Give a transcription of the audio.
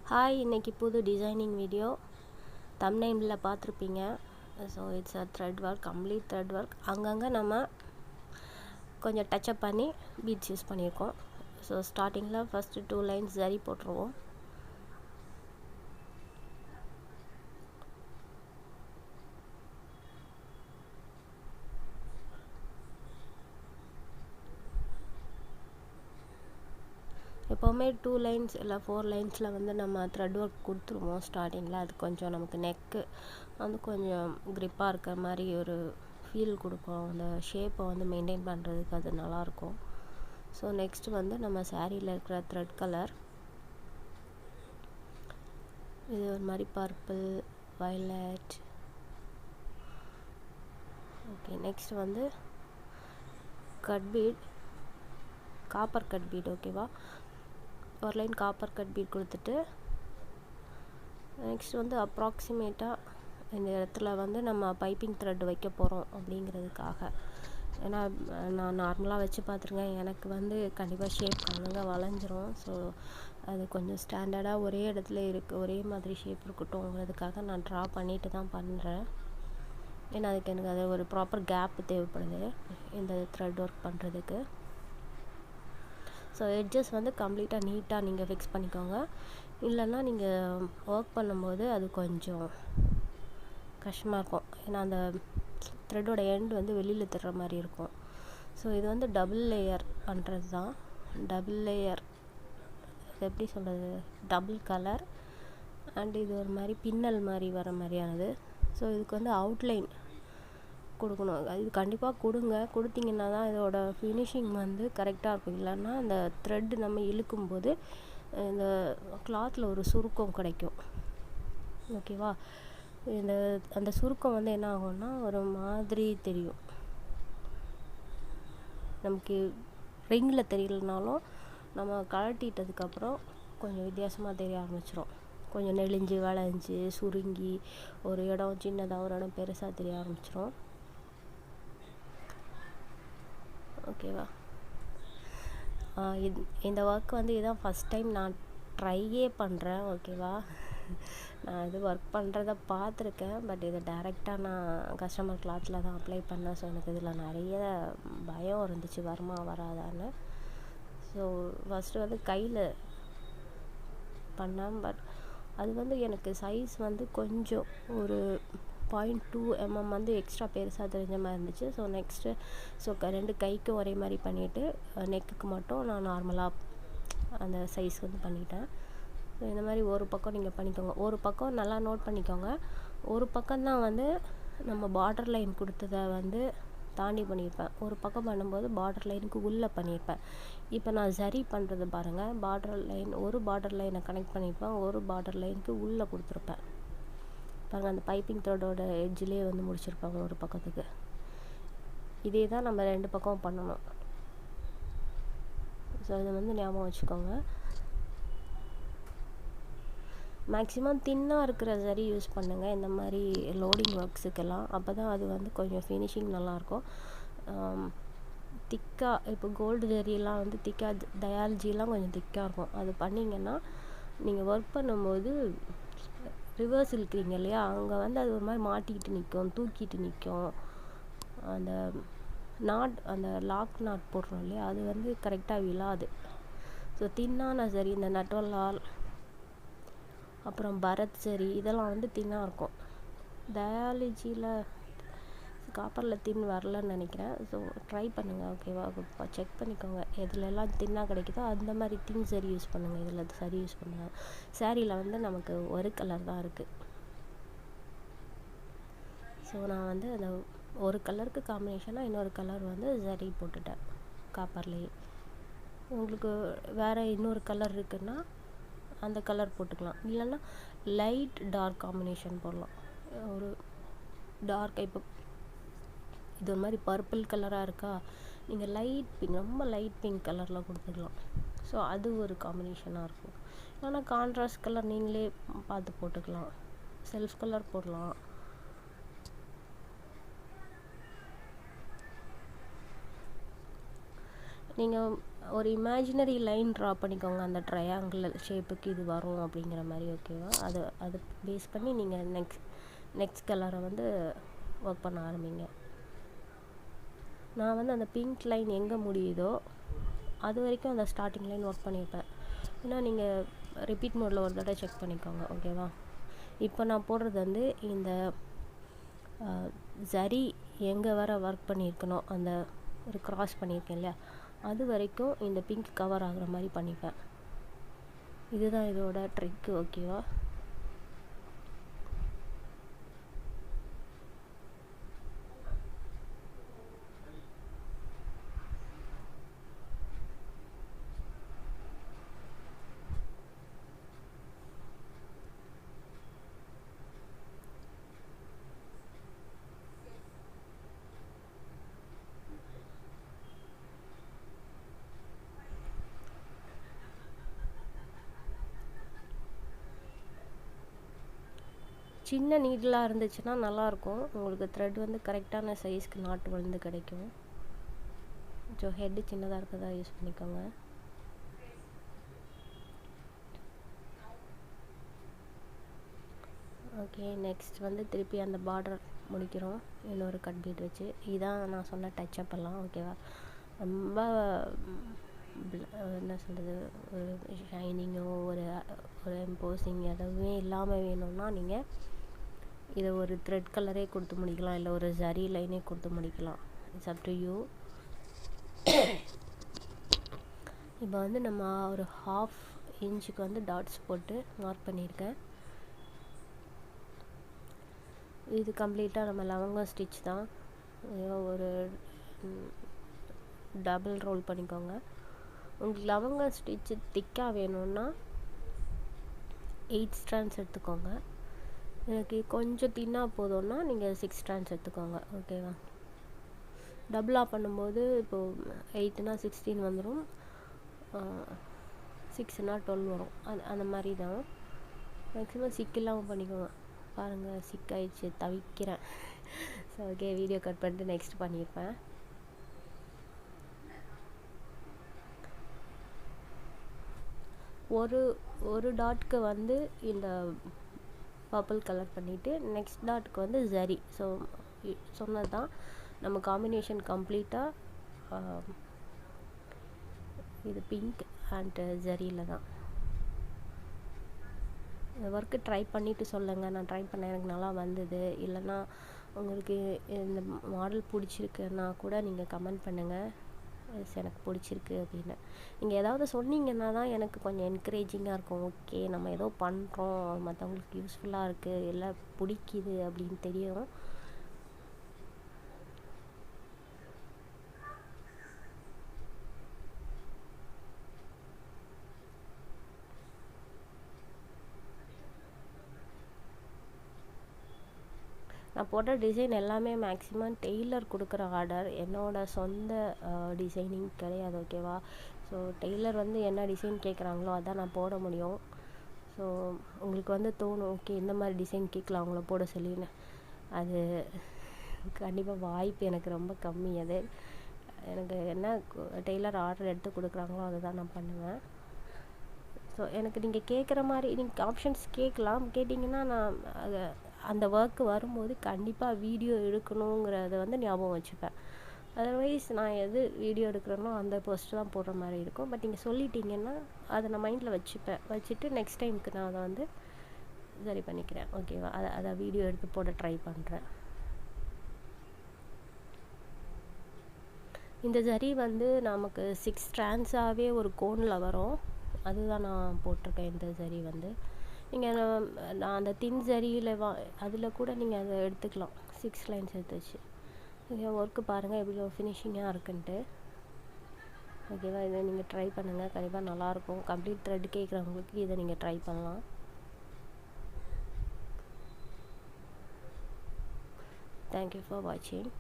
Hi, இன்னைக்கு புது designing video தம்ப்நெயிலில் பார்த்துருப்பீங்க. So it's a thread work, complete thread work. அங்கங்கே நம்ம கொஞ்சம் டச்சப் பண்ணி பீட்ஸ் யூஸ் பண்ணியிருக்கோம். ஸோ ஸ்டார்டிங்கில் ஃபஸ்ட்டு 2 லைன்ஸ் சரி போட்டுருவோம். எப்போவுமே 2 லைன்ஸ் இல்லை 4 லைன்ஸில் வந்து நம்ம த்ரெட் ஒர்க் கொடுத்துருவோம் ஸ்டார்டிங்கில். அது கொஞ்சம் நமக்கு நெக்கு வந்து கொஞ்சம் க்ரிப்பாக இருக்கிற மாதிரி ஒரு ஃபீல் கொடுக்கும். அந்த ஷேப்பை வந்து மெயின்டைன் பண்ணுறதுக்கு அது நல்லாயிருக்கும். ஸோ நெக்ஸ்ட் வந்து நம்ம சாரியில் இருக்கிற த்ரெட் கலர், இது ஒரு மாதிரி பர்பிள், வயலட். ஓகே, நெக்ஸ்ட் வந்து cut beat, copper cut beat. ஓகேவா, ஒரு லைன் காப்பர் கட் பீட் கொடுத்துட்டு நெக்ஸ்ட் வந்து அப்ராக்சிமேட்டாக இந்த இடத்துல வந்து நம்ம பைப்பிங் த்ரெட் வைக்க போகிறோம் அப்படிங்கிறதுக்காக. ஏன்னா நான் நார்மலாக வச்சு பார்த்துருக்கேன், எனக்கு வந்து கண்டிப்பாக ஷேப் அங்கங்கே வளைஞ்சிரும். ஸோ அது கொஞ்சம் ஸ்டாண்டர்டாக ஒரே இடத்துல இருக்குது, ஒரே மாதிரி ஷேப் இருக்கட்டும்ங்கிறதுக்காக நான் ட்ரா பண்ணிட்டு தான் பண்ணுறேன். ஏன்னா அதுக்கு எனக்கு அது ஒரு ப்ராப்பர் கேப் தேவைப்படுது இந்த த்ரெட் ஒர்க் பண்ணுறதுக்கு. ஸோ எட்ஜஸ் வந்து கம்ப்ளீட்டாக நீட்டாக நீங்கள் ஃபிக்ஸ் பண்ணிக்கோங்க. இல்லைன்னா நீங்கள் ஒர்க் பண்ணும்போது அது கொஞ்சம் கஷ்டமாக இருக்கும். ஏன்னா அந்த த்ரெட்டோட எண்ட் வந்து வெளியில் தர்ற மாதிரி இருக்கும். ஸோ இது வந்து டபுள் லேயர் பண்ணுறது தான். டபுள் லேயர் எப்படி சொல்கிறது, டபுள் கலர் அண்ட் இது ஒரு மாதிரி பின்னல் மாதிரி வர மாதிரியானது. ஸோ இதுக்கு வந்து அவுட்லைன் கொடுக்கணும். இது கண்டிப்பாக கொடுத்தீங்கன்னா தான் இதோட ஃபினிஷிங் வந்து கரெக்டாக இருக்கும். இல்லைன்னா அந்த த்ரெட் நம்ம இழுக்கும்போது இந்த கிளாத்தில் ஒரு சுருக்கம் கிடைக்கும். ஓகேவா, அந்த சுருக்கம் வந்து என்ன ஆகும்னா ஒரு மாதிரி தெரியும். நமக்கு ரிங்கில் தெரியலனாலும் நம்ம கழட்டிட்டதுக்கப்புறம் கொஞ்சம் வித்தியாசமாக தெரிய ஆரம்பிச்சிடும். கொஞ்சம் நெளிஞ்சு வளைஞ்சி சுருங்கி ஒரு இடம் சின்னதாக ஒரு இடம் பெருசாக தெரிய ஆரம்பிச்சிடும். ஓகேவா, இந்த ஒர்க் வந்து இதுதான் ஃபஸ்ட் டைம் நான் ட்ரையே பண்ணுறேன். ஓகேவா, நான் இது ஒர்க் பண்ணுறத பார்த்துருக்கேன், பட் இதை டைரெக்டாக நான் கஸ்டமர் கிளாத்தில் தான் அப்ளை பண்ணேன். ஸோ எனக்கு இதில் நிறைய பயம் இருந்துச்சு, வருமா வராதான்னு. ஸோ ஃபஸ்ட்டு வந்து கையில் பண்ணேன், பட் அது வந்து எனக்கு சைஸ் வந்து கொஞ்சம் ஒரு 0.2 mm வந்து எக்ஸ்ட்ரா பெருசாக தெரிஞ்ச மாதிரி இருந்துச்சு. ஸோ நெக்ஸ்ட்டு ரெண்டு கைக்கும் ஒரே மாதிரி பண்ணிவிட்டு நெக்குக்கு மட்டும் நான் நார்மலாக அந்த சைஸ் வந்து பண்ணிட்டேன். ஸோ இந்த மாதிரி ஒரு பக்கம் நீங்கள் பண்ணிக்கோங்க. ஒரு பக்கம் நல்லா நோட் பண்ணிக்கோங்க. ஒரு பக்கம்தான் வந்து நம்ம பார்டர் லைன் கொடுத்ததை வந்து தாண்டி பண்ணியிருப்பேன். ஒரு பக்கம் பண்ணும்போது பார்டர் லைனுக்கு உள்ளே பண்ணியிருப்பேன். இப்போ நான் சரி பண்ணுறது பாருங்கள், ஒரு பார்டர் லைனை கனெக்ட் பண்ணியிருப்பேன், ஒரு பார்டர் லைனுக்கு உள்ளே கொடுத்துருப்பேன் பாருங்கள். அந்த பைப்பிங் த்ரெட்டோட எட்ஜிலே வந்து முடிச்சிருப்பாங்க ஒரு பக்கத்துக்கு. இதே தான் நம்ம 2 பக்கம் பண்ணணும். ஸோ இதை வந்து ஞாபகம் வச்சுக்கோங்க. மேக்ஸிமம் தின்னாக இருக்கிற சரி யூஸ் பண்ணுங்கள் இந்த மாதிரி லோடிங் ஒர்க்ஸுக்கெல்லாம். அப்போ தான் அது வந்து கொஞ்சம் ஃபினிஷிங் நல்லாயிருக்கும். திக்காக இப்போ கோல்டு ஜெரியெல்லாம் வந்து திக்காக, டயாலஜிலாம் கொஞ்சம் திக்காக இருக்கும். அது பண்ணிங்கன்னா நீங்கள் ஒர்க் பண்ணும்போது ரிவர்ஸ் இழுக்கிறீங்க இல்லையா, அங்கே வந்து அது ஒரு மாதிரி மாட்டிக்கிட்டு நிற்கும், தூக்கிட்டு நிற்கும். அந்த அந்த லாக் நாட் போடுறோம் இல்லையா, அது வந்து கரெக்டாக விழாது. ஸோ தின்னான சரி, இந்த நட்டோலால் அப்புறம் பரத் சரி இதெல்லாம் வந்து தின்னாக இருக்கும். டயாலஜியில் காப்பரில் தின் வரலன்னு நினைக்கிறேன். ஸோ ட்ரை பண்ணுங்கள். ஓகேவா, செக் பண்ணிக்கோங்க எதுலெல்லாம் தின்னாக கிடைக்குதோ அந்த மாதிரி தின் சரி யூஸ் பண்ணுங்கள். இதில் சரி யூஸ் பண்ணுங்கள். சாரியில் வந்து நமக்கு ஒரு கலர் தான் இருக்குது. ஸோ நான் வந்து அந்த ஒரு கலருக்கு காம்பினேஷனாக இன்னொரு கலர் வந்து சரி போட்டுட்டேன் காப்பர்லேயே. உங்களுக்கு வேறு இன்னொரு கலர் இருக்குன்னா அந்த கலர் போட்டுக்கலாம். இல்லைன்னா லைட் டார்க் காம்பினேஷன் போடலாம். ஒரு டார்க், இப்போ இது ஒரு மாதிரி பர்பிள் கலராக இருக்கா, நீங்கள் லைட் பிங்க், ரொம்ப லைட் பிங்க் கலரில் கொடுத்துக்கலாம். ஸோ அது ஒரு காம்பினேஷனாக இருக்கும். ஆனால் கான்ட்ராஸ்ட் கலர் நீங்களே பார்த்து போட்டுக்கலாம், செல்ஃப் கலர் போடலாம். நீங்கள் ஒரு இமேஜினரி லைன் ட்ரா பண்ணிக்கோங்க, அந்த ட்ரையாங்கிள் ஷேப்புக்கு இது வரும் அப்படிங்கிற மாதிரி. ஓகேவா? அது பேஸ் பண்ணி நீங்கள் நெக்ஸ்ட் கலரை வந்து ஒர்க் பண்ண ஆரம்பிங்க. நான் வந்து அந்த பிங்க் லைன் எங்கே முடியுதோ அது வரைக்கும் அந்த ஸ்டார்டிங் லைன் ஒர்க் பண்ணியிருப்பேன். ஏன்னா நீங்கள் ரிப்பீட் மோடில் ஒரு தடவை செக் பண்ணிக்கோங்க. ஓகேவா? இப்போ நான் போடுறது வந்து இந்த சரி எங்கே வர ஒர்க் பண்ணியிருக்கணும், அந்த ஒரு க்ராஸ் பண்ணியிருக்கேன் இல்லையா, அது வரைக்கும் இந்த பிங்க் கவர் ஆகுற மாதிரி பண்ணிப்பேன். இதுதான் இதோட ட்ரிக்கு. ஓகேவா? சின்ன நீடலாக இருந்துச்சுன்னா நல்லாயிருக்கும், உங்களுக்கு த்ரெட் வந்து கரெக்டான சைஸ்க்கு நாட்டு விழுந்து கிடைக்கும். ஸோ ஹெட்டு சின்னதாக இருக்கிறதா யூஸ் பண்ணிக்கோங்க. ஓகே, நெக்ஸ்ட் வந்து திருப்பி அந்த பார்டர் முடிக்கிறோம் இன்னொரு கட் பீட் வச்சு. இதான் நான் சொன்ன டச்சப் எல்லாம். ஓகேவா? ரொம்ப என்ன சொல்கிறது, ஒரு ஷைனிங்கோ ஒரு எம்போசிங் எதுவுமே இல்லாமல் வேணும்னா நீங்கள் இதை ஒரு த்ரெட் கலரே கொடுத்து முடிக்கலாம், இல்லை ஒரு சரி லைனே கொடுத்து முடிக்கலாம். It's up to you. இப்போ வந்து நம்ம ஒரு 1/2 இன்ச்சுக்கு வந்து டாட்ஸ் போட்டு மார்க் பண்ணியிருக்கேன். இது கம்ப்ளீட்டாக நம்ம லவங்கம் ஸ்டிச் தான். ஒரு டபுள் ரோல் பண்ணிக்கோங்க. உங்களுக்கு லவங்கம் ஸ்டிச்சு திக்காக வேணும்னா 8 ஸ்ட்ராண்ட்ஸ் எடுத்துக்கோங்க. எனக்கு கொஞ்சம் தின்னாக போதும்னா நீங்கள் 6 ஸ்ட்ராண்ட்ஸ் எடுத்துக்கோங்க. ஓகேவா? டபுளாக பண்ணும்போது இப்போது 8னா 16 வந்துடும், 6னா 12 வரும். அந்த மாதிரி தான். மேக்ஸிமம் சிக் இல்லாமல் பண்ணிக்கோங்க. பாருங்கள், சிக்காயிடுச்சு, தவிக்கிறேன். ஸோ ஓகே, வீடியோ கட் பண்ணிட்டு நெக்ஸ்ட் பண்ணியிருப்பேன். ஒரு டாட்க்கு வந்து இந்த பர்பிள் கலர் பண்ணிவிட்டு நெக்ஸ்ட் டாட்க்கு வந்து சரி. ஸோ சொன்னது தான், நம்ம காம்பினேஷன் கம்ப்ளீட்டாக இது பிங்க் அண்ட் ஜரியில் தான். இந்த ஒர்க்கு ட்ரை பண்ணிவிட்டு சொல்லுங்கள். நான் ட்ரை பண்ணேன், எனக்கு நல்லா வந்தது. இல்லைன்னா உங்களுக்கு இந்த மாடல் பிடிச்சிருக்குன்னா கூட நீங்கள் கமெண்ட் பண்ணுங்கள், எனக்கு பிடிச்சிருக்கு அப்படின்னு. நீங்கள் ஏதாவது சொன்னீங்கன்னா தான் எனக்கு கொஞ்சம் என்கரேஜிங்காக இருக்கும். ஓகே, நம்ம ஏதோ பண்ணுறோம், மற்றவங்களுக்கு யூஸ்ஃபுல்லாக இருக்குது, எல்லாம் பிடிக்குது அப்படின்னு தெரியும். நான் போட்ட டிசைன் எல்லாமே மேக்ஸிமம் டெய்லர் கொடுக்குற ஆர்டர், என்னோடய சொந்த டிசைனிங் கிடையாது. ஓகேவா? ஸோ டெய்லர் வந்து என்ன டிசைன் கேட்குறாங்களோ அதான் நான் போட முடியும். ஸோ உங்களுக்கு வந்து தோணும், ஓகே இந்த மாதிரி டிசைன் கேட்கலாம் அவங்கள போட சொல்லின்னு. அது கண்டிப்பாக வாய்ப்பு எனக்கு ரொம்ப கம்மி. அது எனக்கு என்ன டெய்லர் ஆர்டர் எடுத்து கொடுக்குறாங்களோ அதை தான் நான் பண்ணுவேன். ஸோ எனக்கு நீங்கள் கேட்குற மாதிரி நீங்கள் ஆப்ஷன்ஸ் கேட்டிங்கன்னா நான் அந்த ஒர்க்கு வரும்போது கண்டிப்பாக வீடியோ எடுக்கணுங்கிறத வந்து ஞாபகம் வச்சுப்பேன். அதர்வைஸ் நான் எது வீடியோ எடுக்கிறேனோ அந்த போஸ்ட் தான் போடுற மாதிரி இருக்கும். பட் நீங்கள் சொல்லிட்டீங்கன்னா அதை நான் மைண்டில் வச்சுட்டு நெக்ஸ்ட் டைமுக்கு நான் அதை வந்து சரி பண்ணிக்கிறேன். ஓகேவா? அதை வீடியோ எடுத்து போட ட்ரை பண்ணுறேன். இந்த சரி வந்து நமக்கு 6 ஸ்ட்ராண்ட்ஸாகவே ஒரு கோனில் வரும். அதுதான் நான் போட்டிருக்கேன். இந்த சரி வந்து நீங்கள் நான் அந்த தின் சரியில் அதில் கூட நீங்கள் அதை எடுத்துக்கலாம், 6 லைன்ஸ் எடுத்து வச்சு. ஒர்க்கு பாருங்கள் எவ்வளோ ஃபினிஷிங்காக இருக்குன்ட்டு. ஓகேவா? இதை நீங்கள் ட்ரை பண்ணுங்கள், கண்டிப்பாக நல்லாயிருக்கும். கம்ப்ளீட் த்ரெட் கேட்குறவங்களுக்கு இதை நீங்கள் ட்ரை பண்ணலாம். தேங்க்யூ ஃபார் வாட்சிங்.